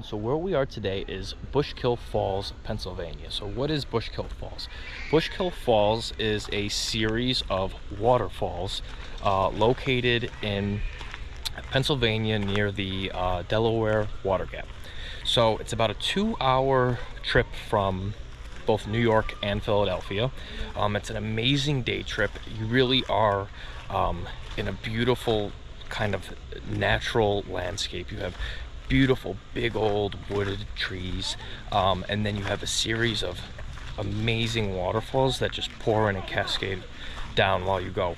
everyone. So where we are today is Bushkill Falls, Pennsylvania. So what is Bushkill Falls? Bushkill Falls is a series of waterfalls located in Pennsylvania near the Delaware Water Gap. So it's about a 2-hour trip from both New York and Philadelphia. It's an amazing day trip. You really are in a beautiful kind of natural landscape. You have beautiful big old wooded trees, and then you have a series of amazing waterfalls that just pour in and cascade down while you go.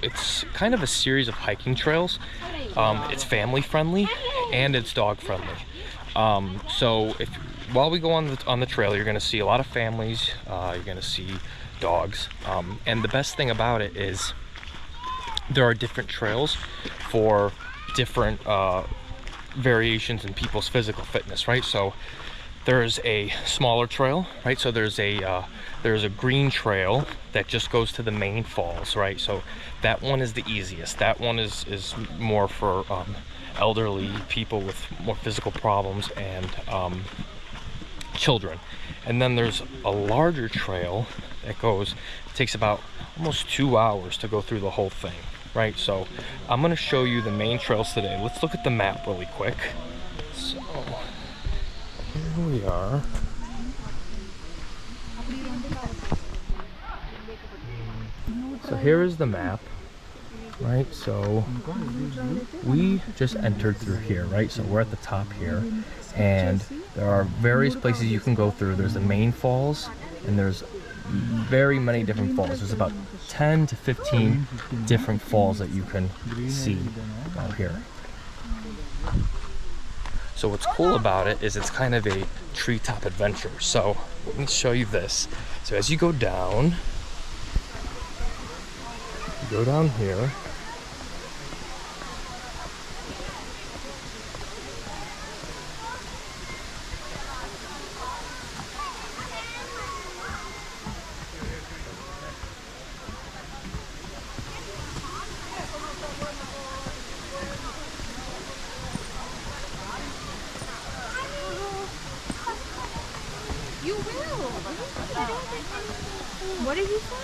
It's kind of a series of hiking trails. It's family friendly and it's dog friendly. So while we go on the trail, you're going to see a lot of families. You're going to see dogs, and the best thing about it is there are different trails for different variations in people's physical fitness, right? So there's a smaller trail, right? So there's a green trail that just goes to the main falls, right? So that one is the easiest. That one is more for elderly people with more physical problems and children. And then there's a larger trail that takes about almost 2 hours to go through the whole thing, right? So I'm going to show you the main trails today. Let's look at the map really quick. So here we are. So here is the map, right? So we just entered through here, right? So we're at the top here, and there are various places you can go through. There's the main falls, and there's very many different falls. There's about 10 to 15 different falls that you can see out here. So what's cool about it is it's kind of a treetop adventure. So let me show you this. So as you go down here, you will. What did you say?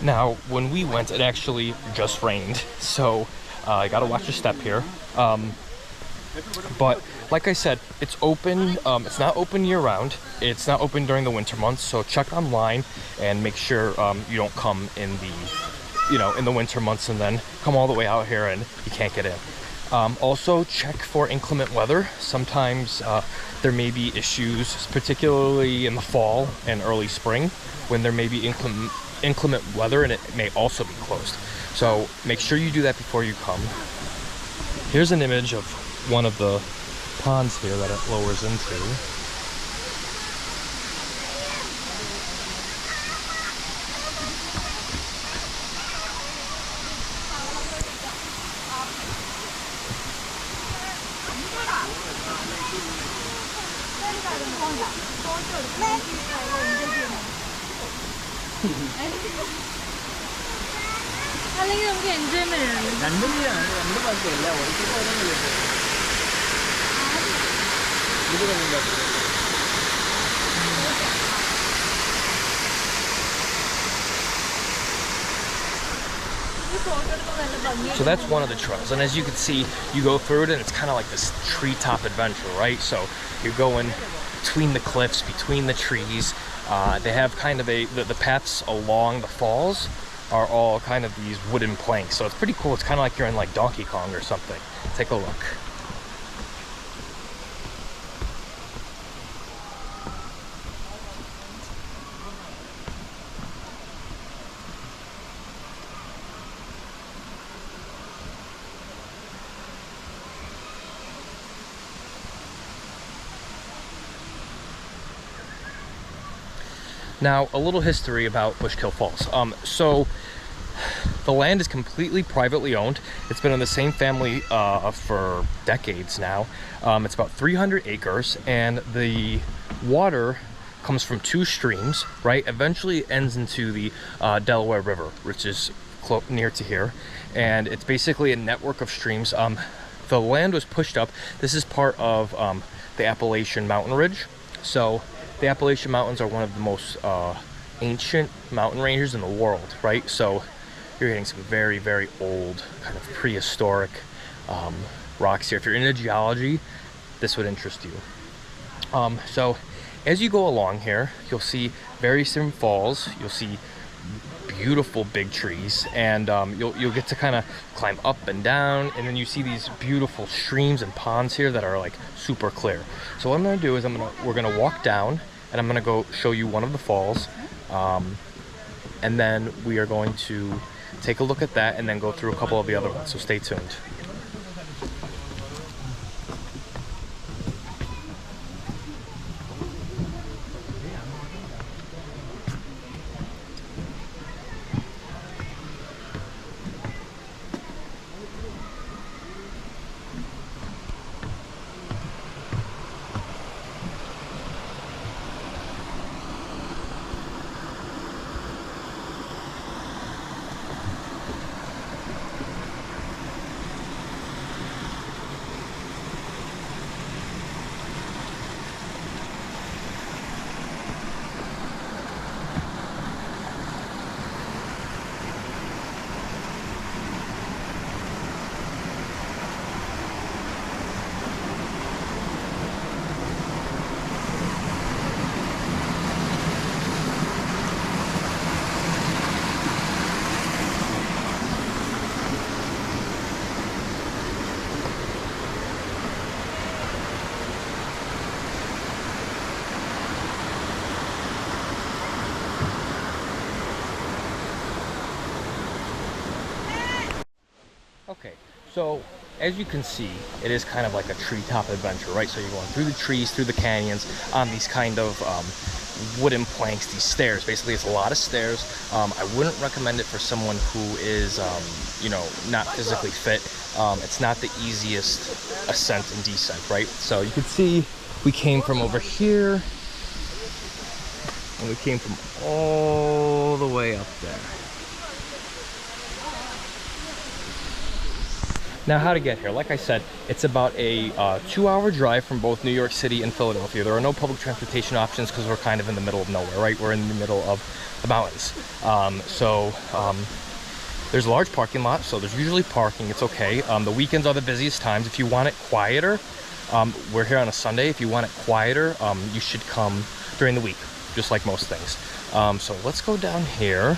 now when we went, it actually just rained, so I gotta watch your step here. But like I said, it's open. It's not open year round. It's not open during the winter months, so check online and make sure you don't come in the winter months and then come all the way out here and you can't get in. Also check for inclement weather. Sometimes there may be issues, particularly in the fall and early spring, when there may be inclement weather and it may also be closed. So make sure you do that before you come. Here's an image of one of the ponds here that it lowers into. അല്ലെങ്കിൽ നമുക്ക് enjoyment So that's one of the trails, and as you can see, you go through it and it's kind of like this treetop adventure, right? So you're going between the cliffs, between the trees. They have kind of the paths along the falls are all kind of these wooden planks, so it's pretty cool. It's kind of like you're in like Donkey Kong or something. Take a look. Now, a little history about Bushkill Falls. So the land is completely privately owned. It's been in the same family for decades now. It's about 300 acres, and the water comes from 2 streams, right? Eventually it ends into the Delaware River, which is near to here. And it's basically a network of streams. the land was pushed up. This is part of the Appalachian Mountain Ridge. So the Appalachian Mountains are one of the most ancient mountain ranges in the world, right? So you're getting some very, very old, kind of prehistoric rocks here. If you're into geology, this would interest you. So as you go along here, you'll see various different falls. You'll see beautiful big trees, and you'll get to kind of climb up and down, and then you see these beautiful streams and ponds here that are like super clear. So what I'm going to do is we're going to walk down, and I'm going to go show you one of the falls, and then we are going to take a look at that and then go through a couple of the other ones. So stay tuned. Okay, so as you can see, it is kind of like a treetop adventure, right? So you're going through the trees, through the canyons, on these kind of wooden planks, these stairs. Basically, it's a lot of stairs. I wouldn't recommend it for someone who is, you know, not physically fit. It's not the easiest ascent and descent, right? So you can see we came from over here, and we came from all the way up there. Now, how to get here? Like I said, it's about a 2-hour drive from both New York City and Philadelphia. There are no public transportation options because we're kind of in the middle of nowhere, right? We're in the middle of the mountains. There's a large parking lot, so there's usually parking. It's okay. The weekends are the busiest times. If you want it quieter, we're here on a Sunday. If you want it quieter, you should come during the week, just like most things. So let's go down here.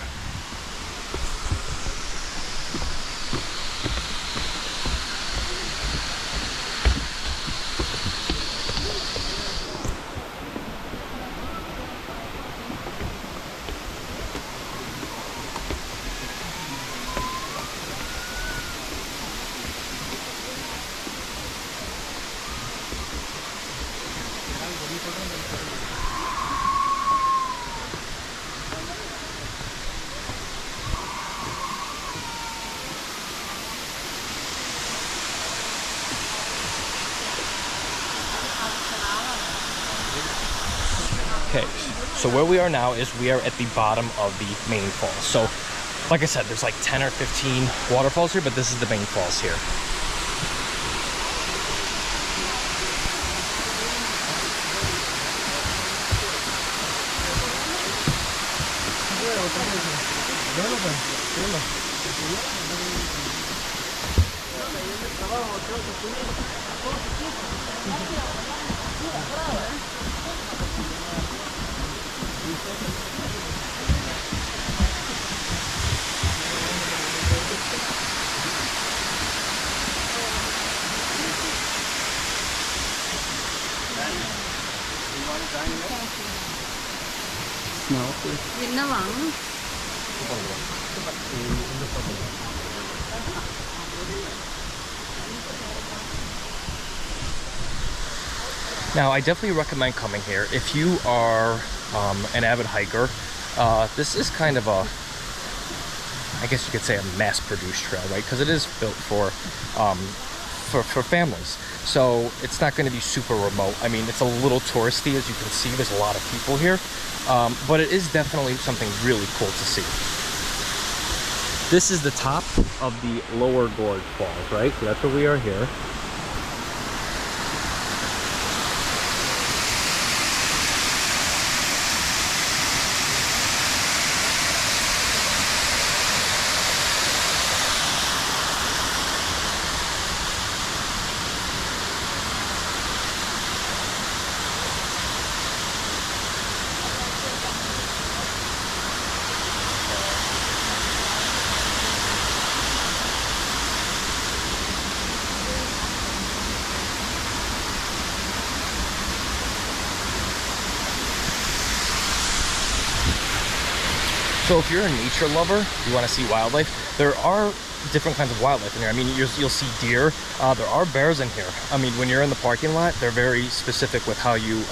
Okay, so where we are now is we are at the bottom of the main falls. So, like I said, there's like 10 or 15 waterfalls here, but this is the main falls here. Nhìn nó vẫn Now, I definitely recommend coming here if you are an avid hiker. This is kind of a, I guess you could say, a mass-produced trail, right? Because it is built for families. So it's not going to be super remote. I mean, it's a little touristy, as you can see. There's a lot of people here, but it is definitely something really cool to see. This is the top of the lower gorge falls, right? So that's where we are here. So if you're a nature lover, you want to see wildlife, there are different kinds of wildlife in here. I mean, you'll see deer. There are bears in here. I mean, when you're in the parking lot, they're very specific with how you,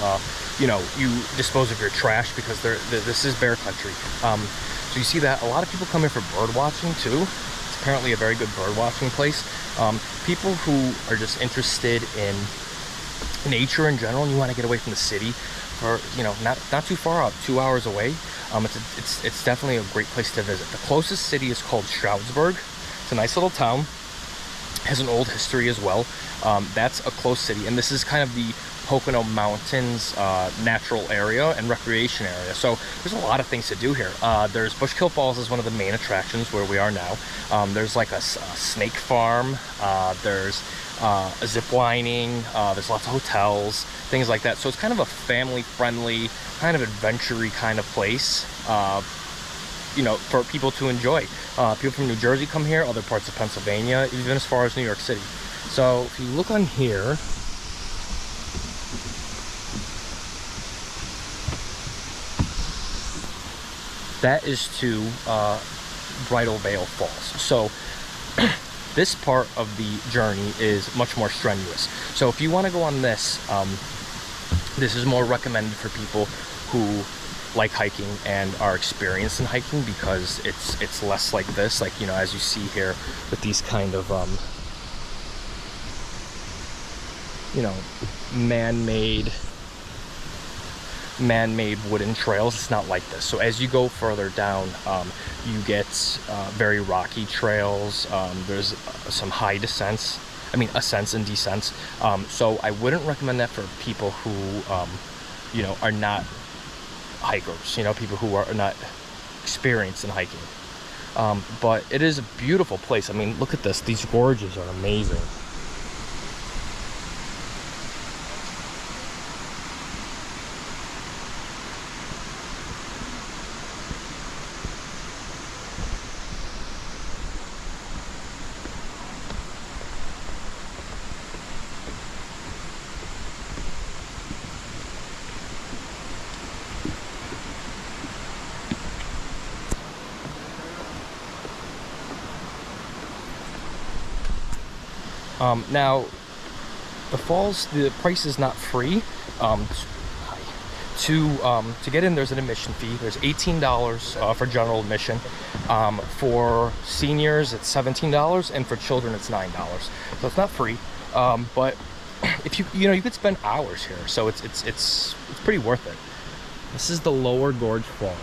you dispose of your trash, because this is bear country. So you see that a lot of people come here for bird watching too. It's apparently a very good bird watching place. People who are just interested in nature in general, and you want to get away from the city, for not too far out, 2 hours away. It's definitely a great place to visit. The closest city is called Stroudsburg. It's a nice little town. Has an old history as well. That's a close city, and this is kind of the Pocono Mountains natural area and recreation area. So there's a lot of things to do here. There's Bushkill Falls is one of the main attractions where we are now. There's like a snake farm. There's a zip lining. There's lots of hotels, things like that. So it's kind of a family-friendly, kind of adventure-y kind of place, for people to enjoy. People from New Jersey come here, other parts of Pennsylvania, even as far as New York City. So if you look on here, that is to Bridal Veil Falls. So this part of the journey is much more strenuous. So if you want to go on this, this is more recommended for people who like hiking and are experienced in hiking, because it's less like this, like, as you see here with these kind of man-made wooden trails. It's not like this. So as you go further down, you get very rocky trails. There's some high ascents and descents. So I wouldn't recommend that for people who are not hikers, people who are not experienced in hiking. But it is a beautiful place. I mean, look at this. These gorges are amazing. Now, the falls, the price is not free. To get in, there's an admission fee. There's $18 for general admission. For seniors, it's $17, and for children, it's $9. So it's not free. But if you could spend hours here, so it's pretty worth it. This is the Lower Gorge Falls.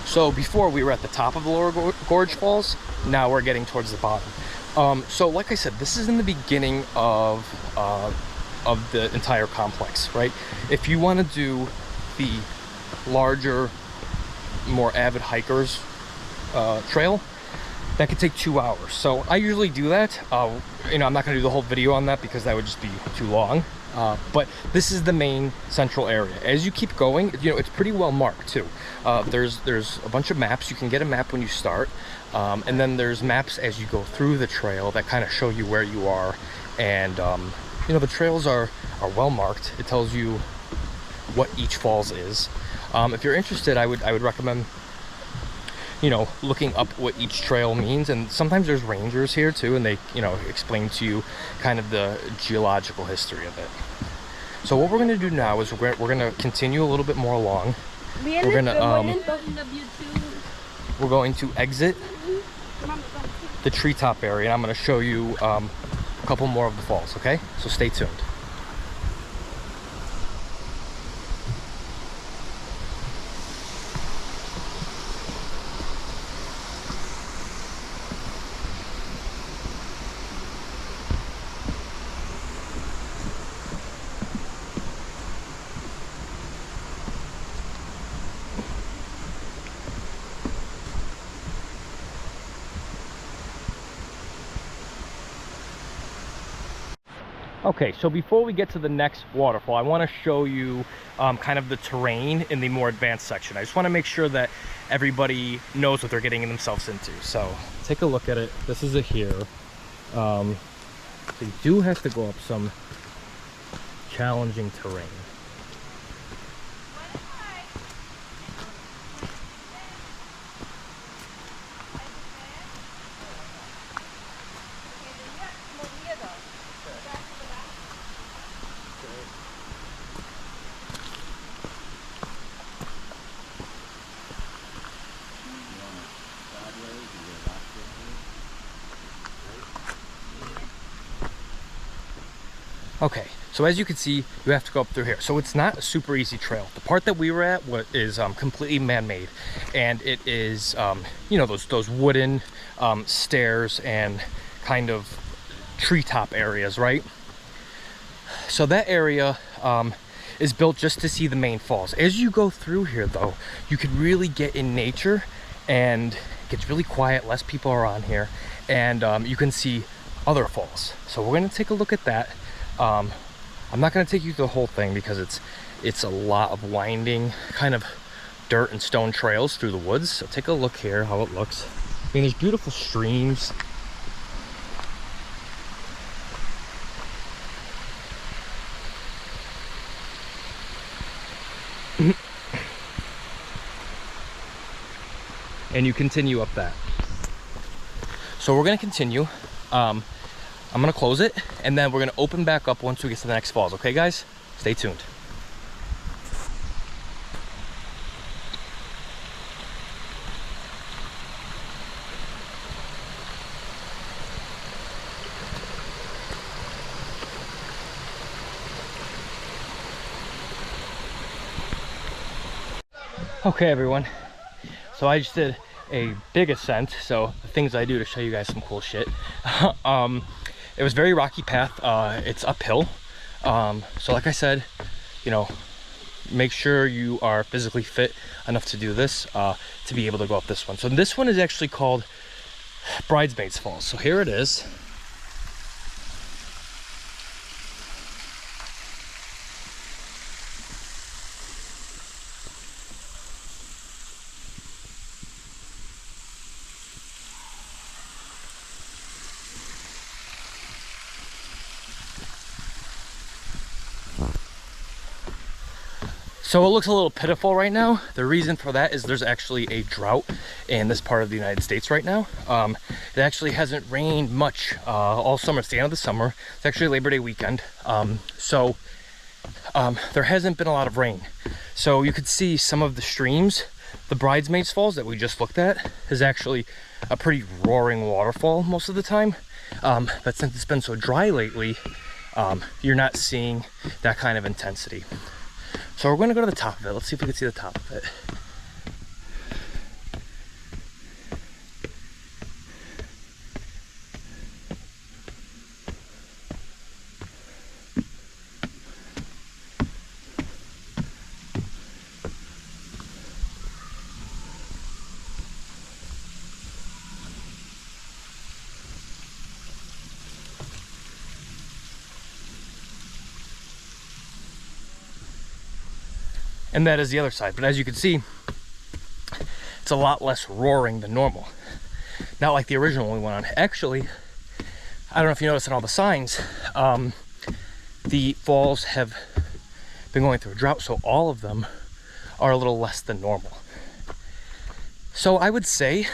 So before we were at the top of the Lower Gorge Falls, now we're getting towards the bottom. So like I said, this is in the beginning of the entire complex, right? If you want to do the larger, more avid hikers trail, that could take 2 hours. So I usually do that. I'm not going to do the whole video on that because that would just be too long. But this is the main central area. As you keep going, it's pretty well marked too. There's a bunch of maps. You can get a map when you start, and then there's maps as you go through the trail that kind of show you where you are. And the trails are well marked. It tells you what each falls is. If you're interested, I would recommend looking up what each trail means. And sometimes there's rangers here too, and they explain to you kind of the geological history of it. So what we're going to do now is we're going to continue a little bit more along. We're going to exit the treetop area, and I'm going to show you a couple more of the falls, okay? So stay tuned. Okay, so before we get to the next waterfall, I want to show you kind of the terrain in the more advanced section. I just want to make sure that everybody knows what they're getting themselves into. So take a look at it. This is it here. So you do have to go up some challenging terrain. Okay, so as you can see, you have to go up through here. So it's not a super easy trail. The part that we were at is completely man-made, and it is, you know, those wooden stairs and kind of treetop areas, right? So that area is built just to see the main falls. As you go through here, though, you can really get in nature, and it gets really quiet. Less people are on here, and you can see other falls. So we're going to take a look at that. I'm not going to take you through the whole thing because it's a lot of winding kind of dirt and stone trails through the woods. So take a look here how it looks. I mean, there's beautiful streams. And you continue up that. So we're going to continue. I'm gonna close it, and then we're gonna open back up once we get to the next falls. Okay, guys? Stay tuned. Okay, everyone. So I just did a big ascent. So the things I do to show you guys some cool shit. It was very rocky path. It's uphill. So like I said, you know, make sure you are physically fit enough to do this, to be able to go up this one. So this one is actually called Bridesmaids Falls. So here it is. So it looks a little pitiful right now. The reason for that is there's actually a drought in this part of the United States right now. It actually hasn't rained much all summer. It's the end of the summer. It's actually Labor Day weekend. So there hasn't been a lot of rain. So you could see some of the streams. The Bridesmaids Falls that we just looked at is actually a pretty roaring waterfall most of the time. But since it's been so dry lately, you're not seeing that kind of intensity. So we're going to go to the top of it. Let's see if we can see the top of it. And that is the other side. But as you can see, it's a lot less roaring than normal. Not like the original one we went on. Actually, I don't know if you noticed in all the signs, the falls have been going through a drought, so all of them are a little less than normal. So I would say,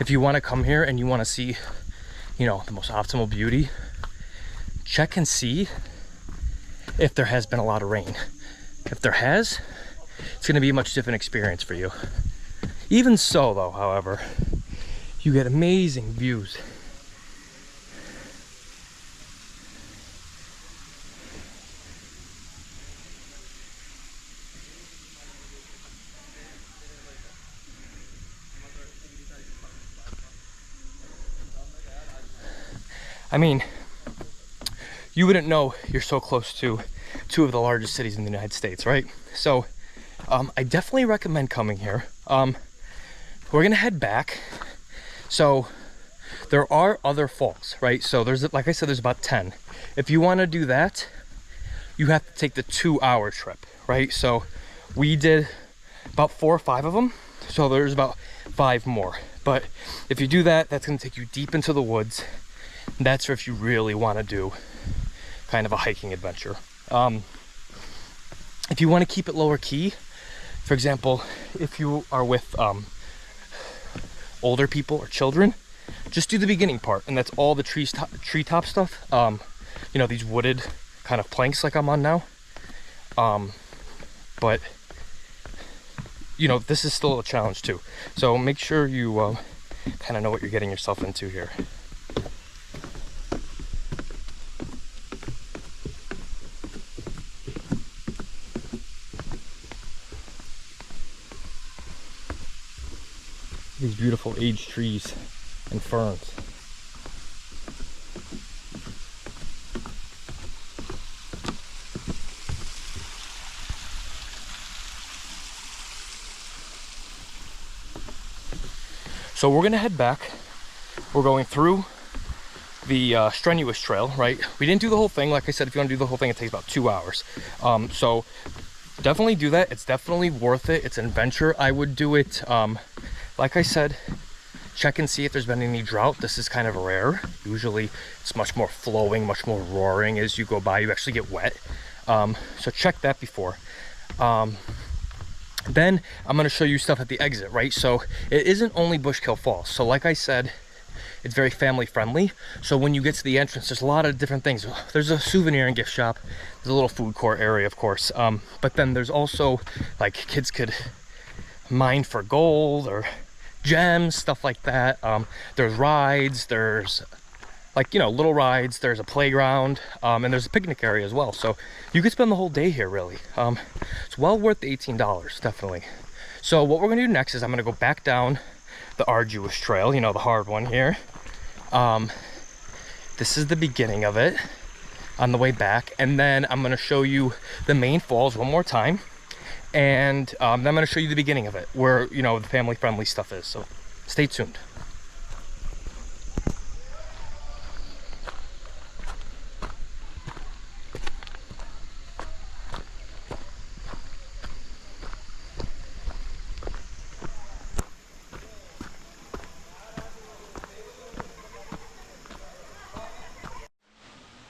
if you want to come here and you want to see, you know, the most optimal beauty, check and see if there has been a lot of rain. If there has, it's going to be a much different experience for you. Even so, though, however, you get amazing views. I mean, you wouldn't know you're so close to two of the largest cities in the United States, right? So I definitely recommend coming here. We're gonna head back. So there are other falls, right? So there's, like I said, there's about 10. If you want to do that, you have to take the 2-hour trip, right? So we did about 4 or 5 of them. So there's about 5 more. But if you do that, that's gonna take you deep into the woods. That's if you really want to do kind of a hiking adventure. If you want to keep it lower key, for example, if you are with older people or children, just do the beginning part, and that's all the treetop stuff. You know, these wooded kind of planks like I'm on now. But you know, this is still a challenge too. So make sure you kind of know what you're getting yourself into here. These beautiful aged trees and ferns. So we're gonna head back. We're going through the strenuous trail, right? We didn't do the whole thing. Like I said, if you want to do the whole thing, it takes about 2 hours. So definitely do that. It's definitely worth it. It's an adventure. I would do it. Like I said, check and see if there's been any drought. This is kind of rare. Usually it's much more flowing, much more roaring as you go by. You actually get wet. So check that before. Then I'm going to show you stuff at the exit, right? So it isn't only Bushkill Falls. So like I said, it's very family friendly. So when you get to the entrance, there's a lot of different things. There's a souvenir and gift shop. There's a little food court area, of course. But then there's also, like, kids could mine for gold or gems, stuff like that. There's rides, there's, like, you know, little rides, there's a playground, and there's a picnic area as well. So you could spend the whole day here, really. It's well worth the $18, definitely. So what we're gonna do next is I'm gonna go back down the arduous trail, you know, the hard one here. This is the beginning of it on the way back, and then I'm gonna show you the main falls one more time. And then I'm going to show you the beginning of it, where, you know, the family-friendly stuff is. So stay tuned.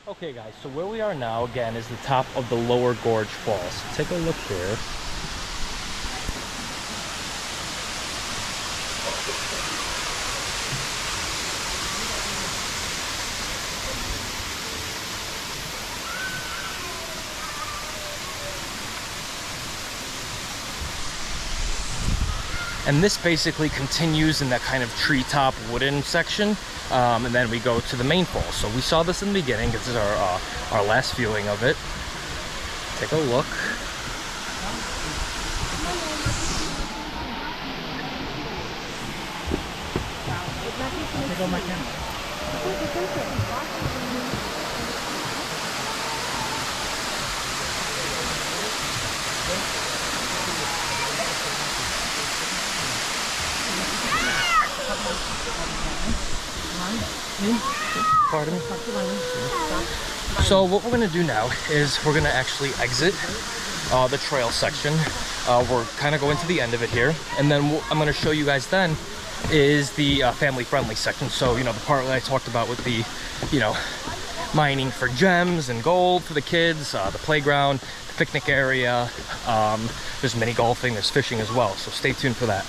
Okay guys, so where we are now, again, is the top of the Lower Gorge Falls. Take a look here. And this basically continues in that kind of treetop wooden section, and then we go to the main falls. So we saw this in the beginning. This is our last viewing of it. Take a look. Pardon me? So what we're going to do now is we're going to actually exit the trail section. We're kind of going to the end of it here, and then I'm going to show you guys then is the family-friendly section. So, you know, the part that I talked about with the, you know, mining for gems and gold for the kids, the playground, the picnic area, there's mini golfing, there's fishing as well, so stay tuned for that.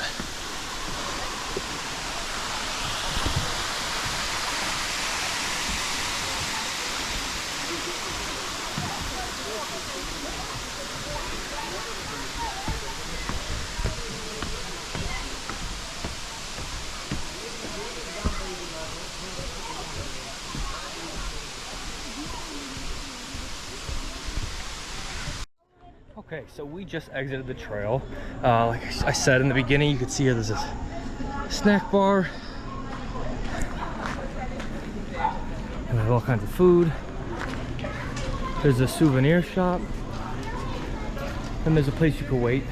Okay, so we just exited the trail. Like I said in the beginning, you can see here there's this snack bar. And they have all kinds of food. There's a souvenir shop. And there's a place you can wait.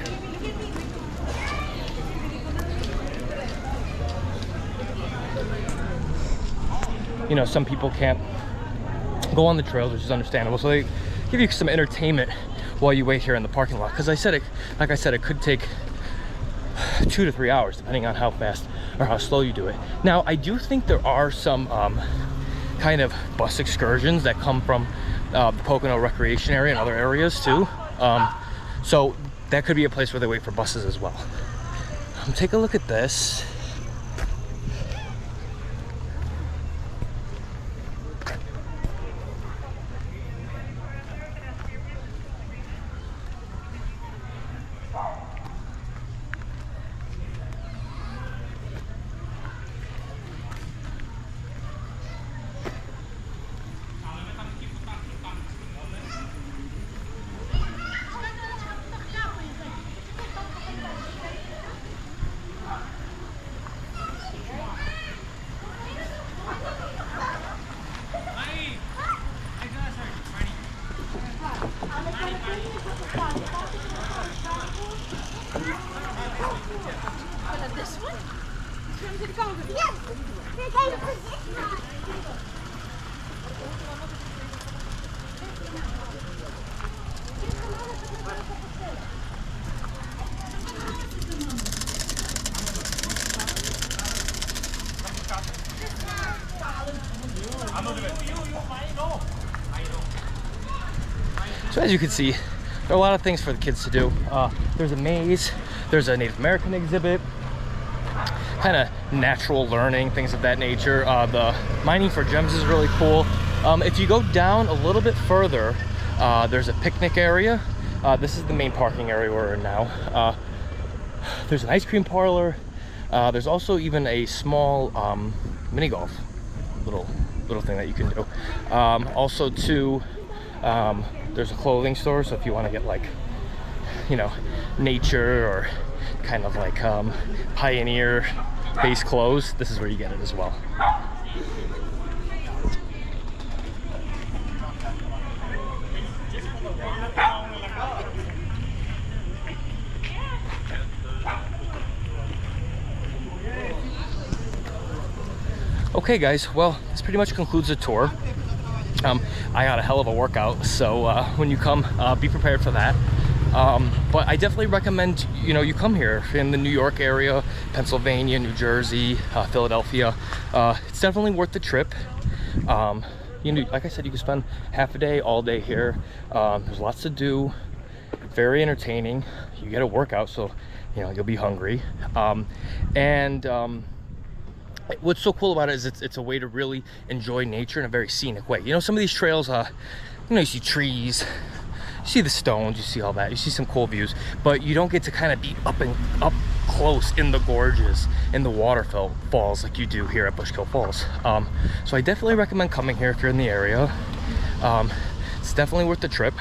You know, some people can't go on the trails, which is understandable. So they give you some entertainment while you wait here in the parking lot. Because like I said, it could take 2 to 3 hours, depending on how fast or how slow you do it. Now, I do think there are some kind of bus excursions that come from the Pocono recreation area and other areas too. So that could be a place where they wait for buses as well. Take a look at this. So as you can see, there are a lot of things for the kids to do. There's a maze, there's a Native American exhibit, kind of natural learning, things of that nature. The mining for gems is really cool. If you go down a little bit further, there's a picnic area. This is the main parking area we're in now. There's an ice cream parlor. There's also even a small mini golf, little thing that you can do. Also too, there's a clothing store, so if you want to get like, you know, nature or kind of like pioneer based clothes, this is where you get it as well. Okay guys, well, this pretty much concludes the tour. I got a hell of a workout, so when you come, be prepared for that. But I definitely recommend, you know, you come here in the New York area, Pennsylvania, New Jersey, Philadelphia. It's definitely worth the trip. You know, like I said, you can spend half a day, all day here. There's lots to do, very entertaining. You get a workout, so you know you'll be hungry. What's so cool about it is it's a way to really enjoy nature in a very scenic way. You know, some of these trails, you know, you see trees, you see the stones, you see all that, you see some cool views, but you don't get to kind of be up close in the gorges, in the waterfall falls like you do here at Bushkill Falls. So I definitely recommend coming here if you're in the area. It's definitely worth the trip.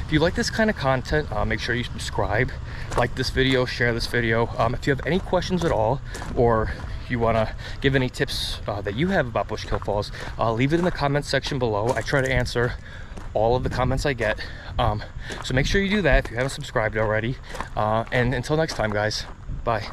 If you like this kind of content, make sure you subscribe, like this video, share this video. If you have any questions at all, or you want to give any tips that you have about Bushkill Falls, leave it in the comments section below. I try to answer all of the comments I get, so make sure you do that if you haven't subscribed already. And until next time guys, bye.